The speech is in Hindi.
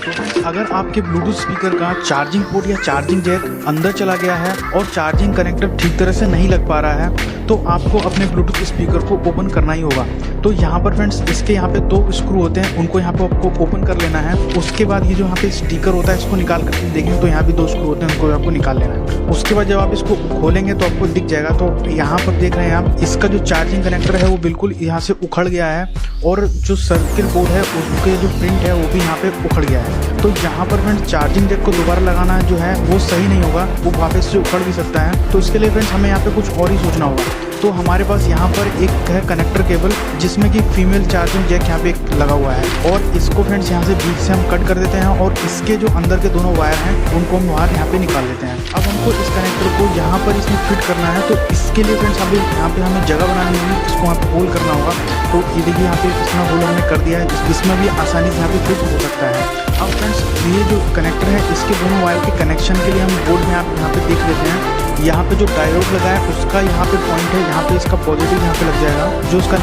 तो अगर आपके ब्लूटूथ स्पीकर का चार्जिंग पोर्ट या चार्जिंग जैक अंदर चला गया है और चार्जिंग कनेक्टर ठीक तरह से नहीं लग पा रहा है तो आपको अपने ब्लूटूथ स्पीकर को ओपन करना ही होगा। तो यहाँ पर फ्रेंड्स इसके यहाँ पे 2 स्क्रू होते हैं, उनको यहाँ पे आपको ओपन कर लेना है। उसके बाद ये जो यहाँ पे स्टिकर होता है इसको निकाल कर देखेंगे तो यहाँ भी 2 स्क्रू होते हैं, उनको आपको निकाल लेना है। उसके बाद जब आप इसको खोलेंगे तो आपको दिख जाएगा। तो यहाँ पर देख रहे हैं आप, इसका जो चार्जिंग कनेक्टर है वो बिल्कुल यहाँ से उखड़ गया है और जो सर्किट बोर्ड है उसके जो प्रिंट है वो भी यहाँ पे उखड़ गया है। तो यहाँ पर फ्रेंड्स चार्जिंग जैक को दोबारा लगाना जो है वो सही नहीं होगा, वो वापस से उखड़ भी सकता है। तो इसके लिए फ्रेंड्स हमें यहाँ पे कुछ और ही सोचना होगा। तो हमारे पास यहाँ पर एक है कनेक्टर केबल जिसमें कि फीमेल चार्जिंग जैक यहाँ पे एक लगा हुआ है और इसको फ्रेंड्स यहाँ से बीच से हम कट कर देते हैं और इसके जो अंदर के दोनों वायर हैं उनको हम बाहर यहाँ पे निकाल लेते हैं। अब हमको इस कनेक्टर को यहाँ पर इसमें फिट करना है। तो इसके लिए फ्रेंड्स अभी यहाँ पे हमें जगह बनानी होगी, इसको यहाँ पे होल करना होगा। तो ये देखिए यहाँ पे इतना होल हमने कर दिया है, इसमें भी आसानी से यहाँ पे फिट हो सकता है। अब फ्रेंड्स ये जो कनेक्टर है इसके दोनों वायर के कनेक्शन के लिए हम बोर्ड में आप यहाँ पे देख लेते हैं। यहाँ पे जो डायोड लगा है उसका यहाँ पे पॉइंट है, यहाँ पे इसका पॉजिटिव यहाँ पे लग जाएगा जो उसका